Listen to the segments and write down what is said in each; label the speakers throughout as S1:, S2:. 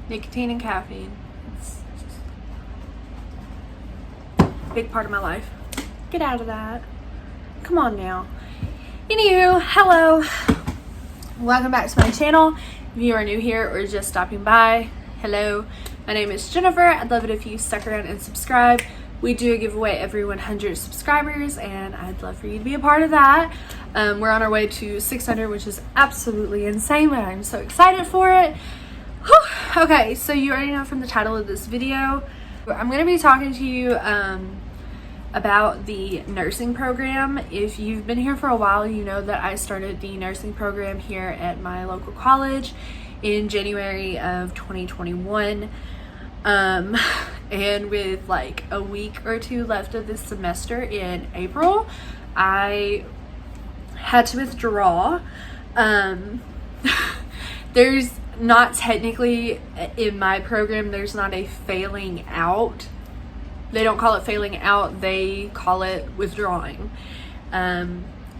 S1: nicotine and caffeine. It's just a big part of my life. Get out of that. Come on now. Anywho, hello. Welcome back to my channel. If you are new here or just stopping by, hello. My name is Jennifer. I'd love it if you stuck around and subscribe. We do a giveaway every 100 subscribers, and I'd love for you to be a part of that. We're on our way to 600, which is absolutely insane, but I'm so excited for it. Whew. Okay, so you already know from the title of this video, I'm going to be talking to you about the nursing program. If you've been here for a while, you know that I started the nursing program here at my local college in January of 2021. And with like a week or two left of this semester in April, I had to withdraw. There's not technically, in my program, there's not a failing out. They don't call it failing out, they call it withdrawing.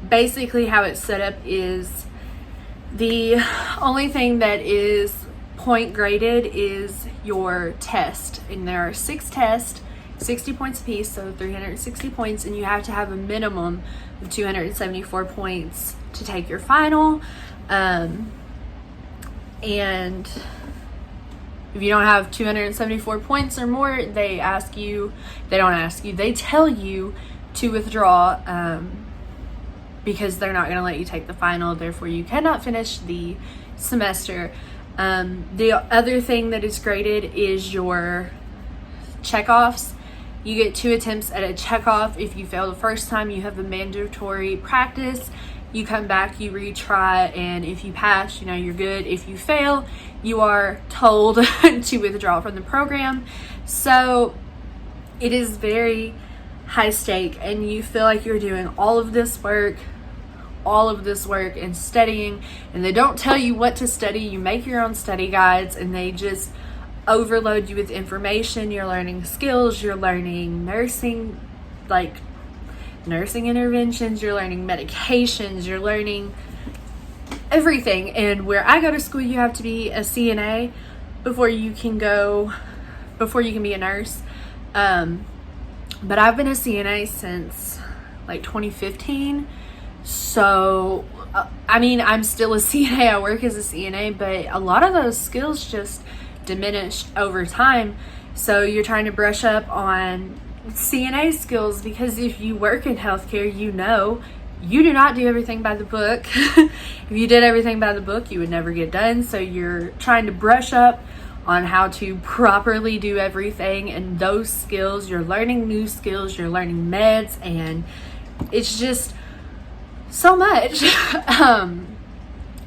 S1: Basically how it's set up is the only thing that is point graded is your test, and there are 6 tests, 60 points a piece, so 360 points, and you have to have a minimum of 274 points to take your final. And if you don't have 274 points or more, they tell you to withdraw, because they're not going to let you take the final, therefore you cannot finish the semester. The other thing that is graded is your checkoffs. You get 2 attempts at a checkoff. If you fail the first time, you have a mandatory practice. You come back, you retry, and if you pass, you know, you're good. If you fail, you are told to withdraw from the program. So it is very high stake, and you feel like you're doing all of this work and studying, and they don't tell you what to study. You make your own study guides, and they just overload you with information. You're learning skills, you're learning nursing, like nursing interventions, you're learning medications, you're learning everything. And where I go to school, you have to be a CNA before you can be a nurse. But I've been a CNA since like 2015. So, I mean, I'm still a CNA, I work as a CNA, but a lot of those skills just diminished over time. So you're trying to brush up on CNA skills, because if you work in healthcare, you know, you do not do everything by the book. If you did everything by the book, you would never get done. So you're trying to brush up on how to properly do everything, and those skills, you're learning new skills, you're learning meds, and it's just so much. And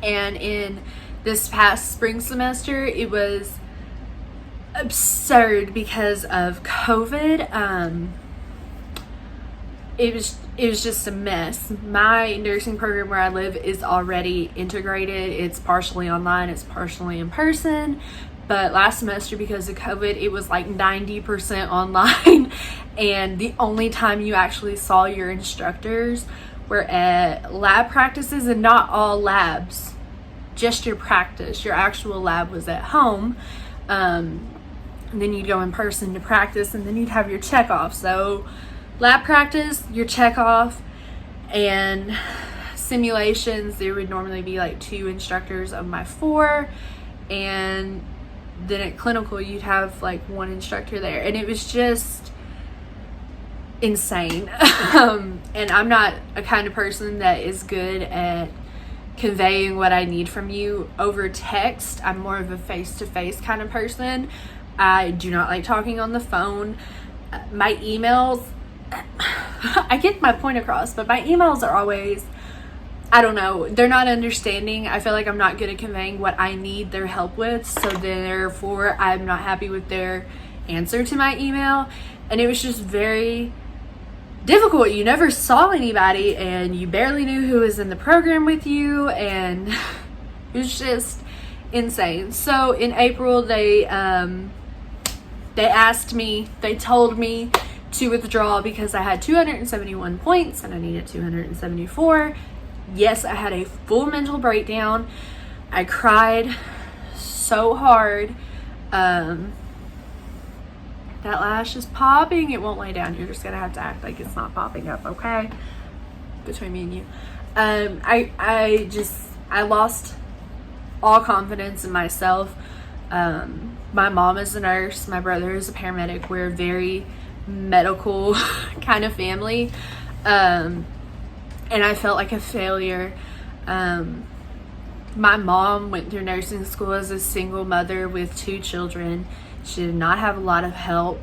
S1: in this past spring semester, it was absurd because of COVID. It was just a mess. My nursing program where I live is already integrated. It's partially online, it's partially in person. But last semester, because of COVID, it was like 90% online. And the only time you actually saw your instructors were at lab practices, and not all labs, just your practice. Your actual lab was at home. And then you'd go in person to practice, and then you'd have your checkoff. So lab practice, your checkoff, and simulations, there would normally be like 2 instructors of my 4, and then at clinical you'd have like 1 instructor there, and it was just insane. And I'm not a kind of person that is good at conveying what I need from you over text. I'm more of a face-to-face kind of person. I do not like talking on the phone. My emails, I get my point across, but my emails are always, I don't know, they're not understanding. I feel like I'm not good at conveying what I need their help with, so therefore I'm not happy with their answer to my email. And it was just very difficult. You never saw anybody, and you barely knew who was in the program with you, and it was just insane. So in April, they told me to withdraw because I had 271 points and I needed 274. Yes, I had a full mental breakdown. I cried so hard. That lash is popping. It won't lay down. You're just gonna have to act like it's not popping up, okay? Between me and you. I lost all confidence in myself. My mom is a nurse. My brother is a paramedic. We're a very medical kind of family. And I felt like a failure. My mom went through nursing school as a single mother with 2 children. She did not have a lot of help.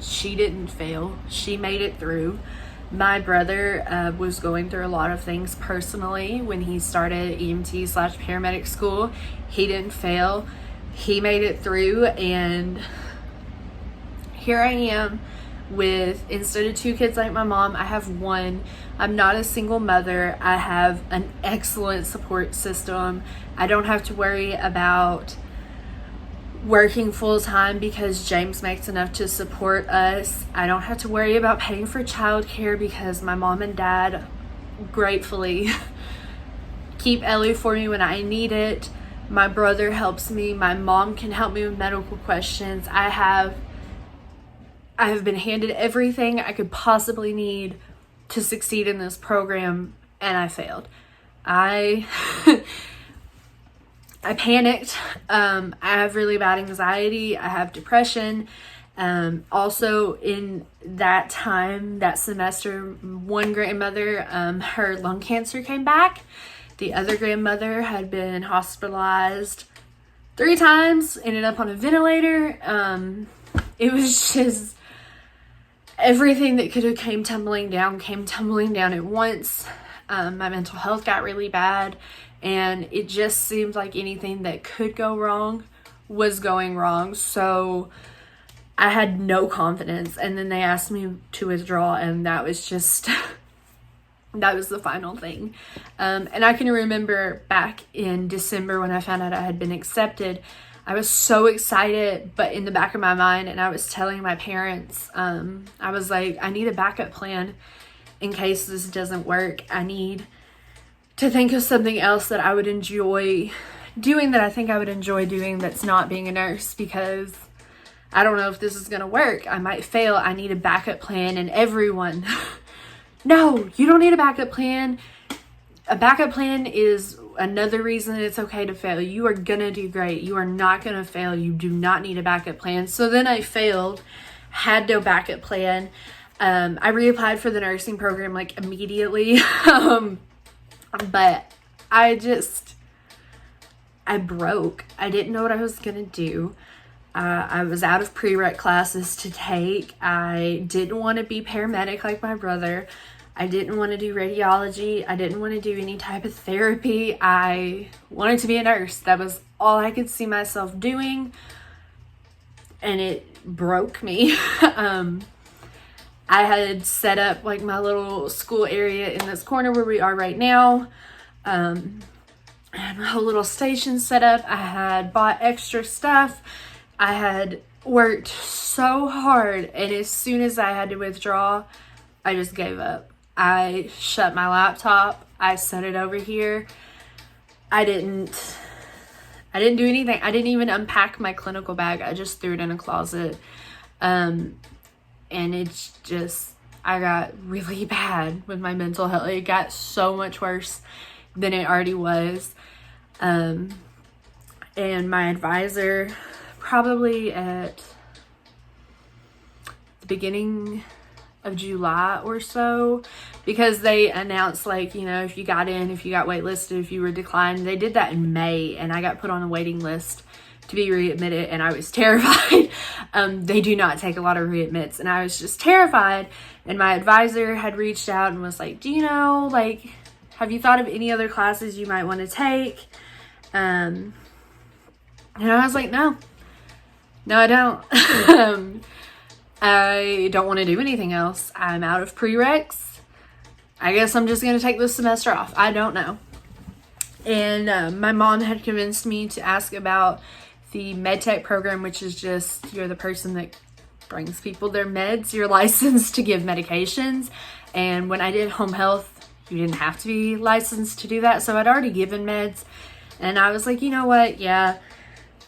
S1: She didn't fail. She made it through. My brother was going through a lot of things personally when he started EMT/paramedic school. He didn't fail. He made it through, and here I am with, instead of 2 kids like my mom, I have 1. I'm not a single mother. I have an excellent support system. I don't have to worry about working full-time because James makes enough to support us. I don't have to worry about paying for childcare because my mom and dad gratefully keep Ellie for me when I need it. My brother helps me. My mom can help me with medical questions. I have been handed everything I could possibly need to succeed in this program, and I failed. I panicked. I have really bad anxiety. I have depression. Also in that time, that semester, one grandmother, her lung cancer came back. The other grandmother had been hospitalized 3 times, ended up on a ventilator. It was just everything that could have came tumbling down at once. My mental health got really bad, and it just seemed like anything that could go wrong was going wrong. So I had no confidence, and then they asked me to withdraw, and that was just that was the final thing. And I can remember back in December when I found out I had been accepted, I was so excited, but in the back of my mind, and I was telling my parents, I was like, I need a backup plan in case this doesn't work. I need to think of something else that I would enjoy doing, that I think I would enjoy doing, that's not being a nurse, because I don't know if this is going to work. I might fail. I need a backup plan. And everyone, no, you don't need a backup plan. A backup plan is another reason it's okay to fail. You are going to do great. You are not going to fail. You do not need a backup plan. So then I failed, had no backup plan. I reapplied for the nursing program like immediately. But I broke. I didn't know what I was going to do. I was out of prereq classes to take. I didn't want to be paramedic like my brother. I didn't want to do radiology. I didn't want to do any type of therapy. I wanted to be a nurse. That was all I could see myself doing. And it broke me. I had set up like my little school area in this corner where we are right now. I had my whole little station set up. I had bought extra stuff. I had worked so hard, and as soon as I had to withdraw, I just gave up. I shut my laptop. I set it over here. I didn't do anything. I didn't even unpack my clinical bag. I just threw it in a closet. And it's just, I got really bad with my mental health. It got so much worse than it already was. And my advisor, probably at the beginning of July or so, because they announced, like, you know, if you got in, if you got waitlisted, if you were declined. They did that in May, and I got put on a waiting list to be readmitted, and I was terrified. They do not take a lot of readmits, and I was just terrified. And my advisor had reached out and was like, do you know, like, have you thought of any other classes you might want to take? And I was like, no, I don't. I don't want to do anything else. I'm out of prereqs. I guess I'm just going to take this semester off. I don't know. And my mom had convinced me to ask about the MedTech program, which is just, you're the person that brings people their meds. You're licensed to give medications. And when I did home health, you didn't have to be licensed to do that. So I'd already given meds. And I was like, you know what? Yeah,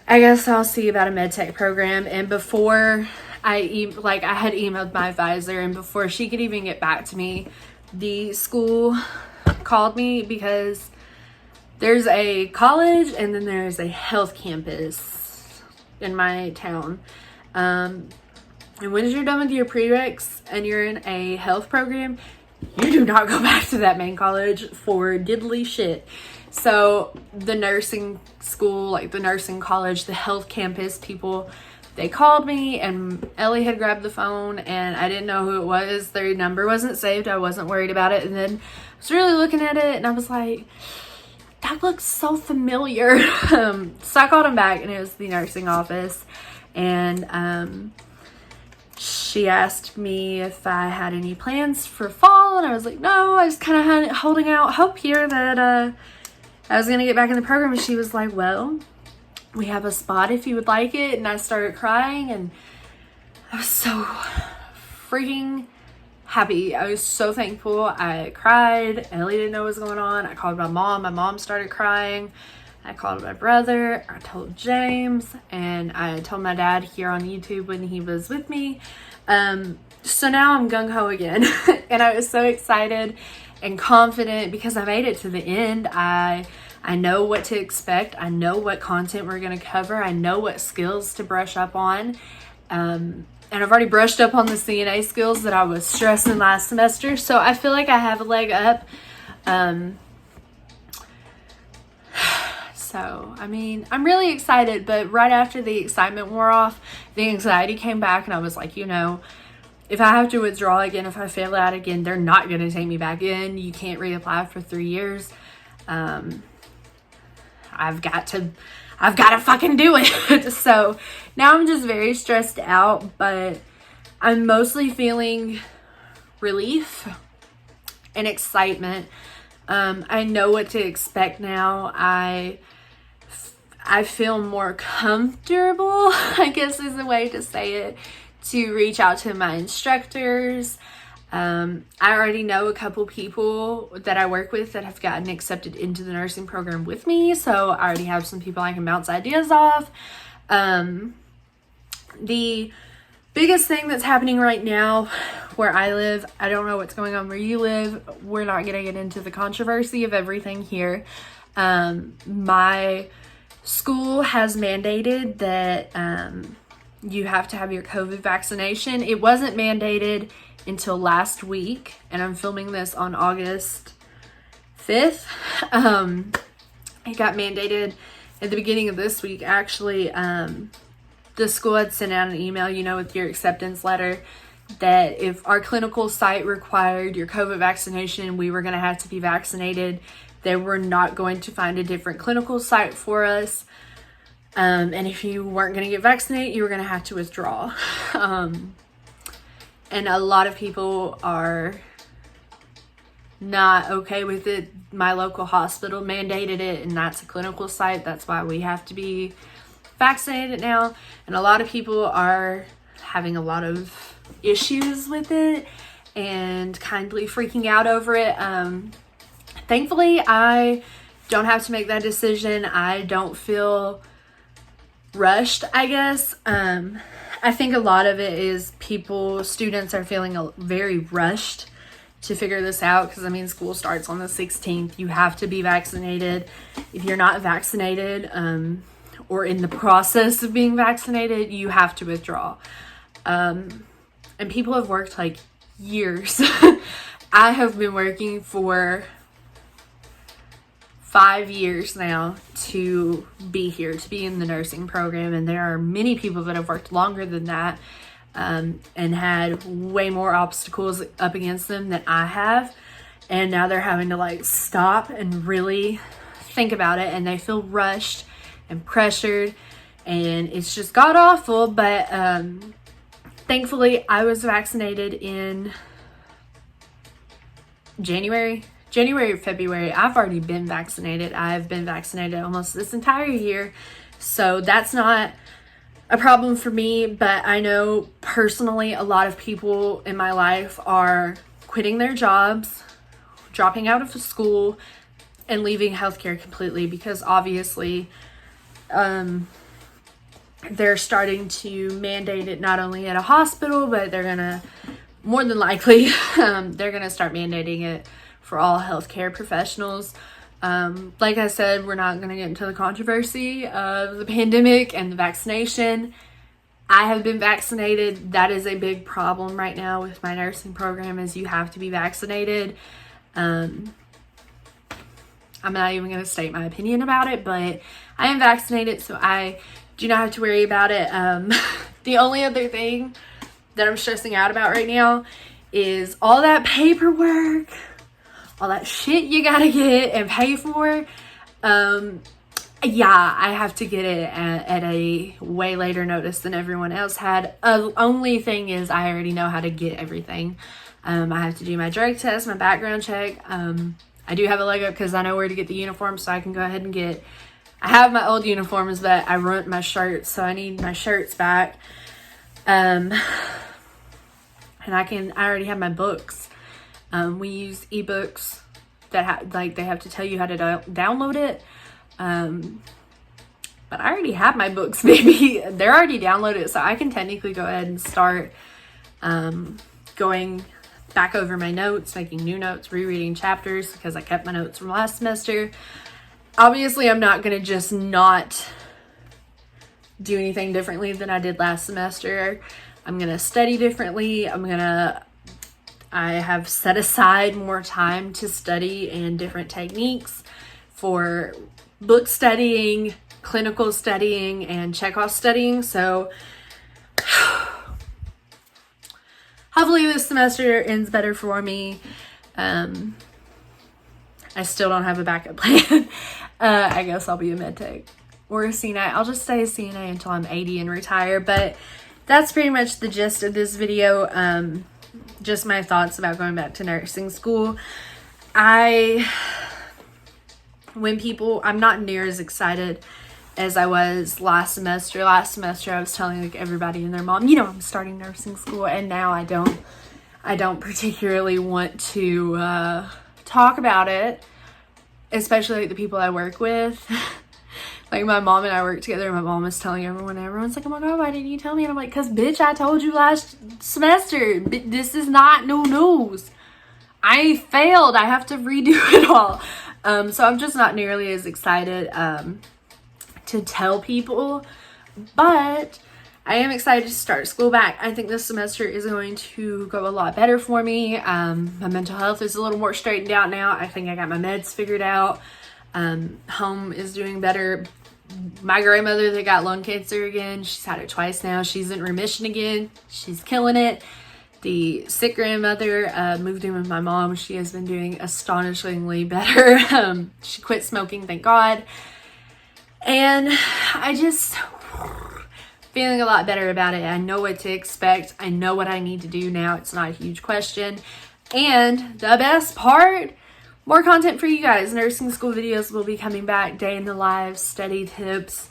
S1: I guess I'll see about a med tech program. And before I had emailed my advisor, and before she could even get back to me, the school called me because there's a college and then there's a health campus in my town. And once you're done with your prereqs and you're in a health program, you do not go back to that main college for diddly shit. So the nursing school, like the nursing college, the health campus people, they called me, and Ellie had grabbed the phone and I didn't know who it was. Their number wasn't saved. I wasn't worried about it. And then I was really looking at it and I was like, that looks so familiar. So I called him back, and it was the nursing office. And she asked me if I had any plans for fall, and I was like, no, I was kind of holding out hope here that I was going to get back in the program. And she was like, well, we have a spot if you would like it. And I started crying, and I was so freaking happy. I was so thankful. I cried. Ellie didn't know what was going on. I called my mom. My mom started crying. I called my brother. I told James, and I told my dad here on YouTube when he was with me. So now I'm gung-ho again. And I was so excited and confident because I made it to the end. I know what to expect. I know what content we're going to cover. I know what skills to brush up on. And I've already brushed up on the CNA skills that I was stressing last semester. So I feel like I have a leg up. So, I mean, I'm really excited. But right after the excitement wore off, the anxiety came back. And I was like, you know, if I have to withdraw again, if I fail out again, they're not going to take me back in. You can't reapply for 3 years. I've got to fucking do it. So now I'm just very stressed out, but I'm mostly feeling relief and excitement. I know what to expect now. I feel more comfortable, I guess is the way to say it, to reach out to my instructors. I already know a couple people that I work with that have gotten accepted into the nursing program with me. So I already have some people I can bounce ideas off. The biggest thing that's happening right now where I live, I don't know what's going on where you live. We're not going to get into the controversy of everything here. My school has mandated that you have to have your COVID vaccination. It wasn't mandated until last week, and I'm filming this on August 5th. It got mandated at the beginning of this week. Actually, the school had sent out an email, you know, with your acceptance letter, that if our clinical site required your COVID vaccination, we were going to have to be vaccinated. They were not going to find a different clinical site for us. And if you weren't going to get vaccinated, you were going to have to withdraw. And a lot of people are not okay with it. My local hospital mandated it, and that's a clinical site. That's why we have to be vaccinated now. And a lot of people are having a lot of issues with it and kindly freaking out over it. Thankfully, I don't have to make that decision. I don't feel rushed, I guess. I think a lot of it is students are feeling very rushed to figure this out, because I mean, school starts on the 16th. You have to be vaccinated. If you're not vaccinated or in the process of being vaccinated, you have to withdraw. And people have worked like years. I have been working for 5 years now to be here, to be in the nursing program. And there are many people that have worked longer than that and had way more obstacles up against them than I have. And now they're having to like stop and really think about it. And they feel rushed and pressured. And it's just god awful. But thankfully, I was vaccinated in January or February. I've already been vaccinated. I've been vaccinated almost this entire year. So that's not a problem for me. But I know personally a lot of people in my life are quitting their jobs, dropping out of school, and leaving healthcare completely, because obviously they're starting to mandate it not only at a hospital, but they're gonna, more than likely, they're gonna start mandating it for all healthcare professionals. Like I said, we're not gonna get into the controversy of the pandemic and the vaccination. I have been vaccinated. That is a big problem right now with my nursing program, is you have to be vaccinated. I'm not even going to state my opinion about it, but I am vaccinated, so I do not have to worry about it. The only other thing that I'm stressing out about right now is all that paperwork, all that shit you gotta get and pay for. Yeah, I have to get it at a way later notice than everyone else had. Only thing is, I already know how to get everything. I have to do my drug test, my background check. I do have a leg up because I know where to get the uniform, so I can go ahead and get. I have my old uniforms, but I ruined my shirts, so I need my shirts back. And I already have my books. We use ebooks that they have to tell you how to download it. But I already have my books, baby. They're already downloaded, so I can technically go ahead and start going back over my notes, making new notes, rereading chapters, because I kept my notes from last semester. Obviously, I'm not going to just not do anything differently than I did last semester. I'm going to study differently. I have set aside more time to study and different techniques for book studying, clinical studying, and checkoff studying. So hopefully this semester ends better for me. I still don't have a backup plan. I guess I'll be a med tech or a CNA. I'll just stay a CNA until I'm 80 and retire. But that's pretty much the gist of this video. Just my thoughts about going back to nursing school. I'm not near as excited as I was last semester. Last semester I was telling like everybody and their mom, I'm starting nursing school, and now I don't particularly want to talk about it, especially like the people I work with. Like my mom and I work together, and my mom is telling everyone's like, oh my god, why didn't you tell me? And I'm like, cause bitch, I told you last semester. This is not new news. I failed. I have to redo it all. So I'm just not nearly as excited to tell people, but I am excited to start school back. I think this semester is going to go a lot better for me. My mental health is a little more straightened out now. I think I got my meds figured out. Home is doing better. My grandmother that got lung cancer again, she's had it twice now. She's in remission again. She's killing it. The sick grandmother moved in with my mom. She has been doing astonishingly better. She quit smoking, thank God. And I just feeling a lot better about it. I know what to expect. I know what I need to do now. It's not a huge question. And the best part, more content for you guys. Nursing school videos will be coming back. Day in the life, study tips,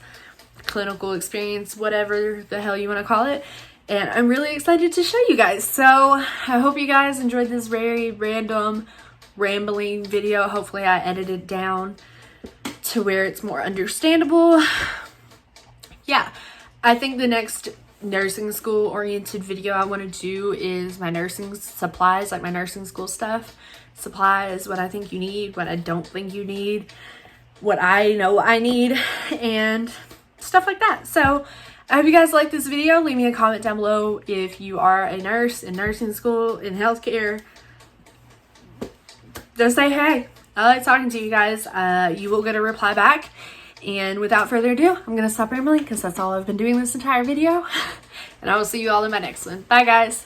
S1: clinical experience, whatever the hell you want to call it. And I'm really excited to show you guys. So I hope you guys enjoyed this very random, rambling video. Hopefully I edited it down to where it's more understandable. Yeah, I think the next nursing school oriented video I want to do is my nursing supplies, like my nursing school stuff. Supplies, what I think you need, what I don't think you need, what I know I need, and stuff like that. So I hope you guys like this video. Leave me a comment down below if you are a nurse in nursing school, in healthcare. Just say hey. I like talking to you guys. You will get a reply back. And without further ado, I'm going to stop rambling because that's all I've been doing this entire video. And I will see you all in my next one. Bye, guys.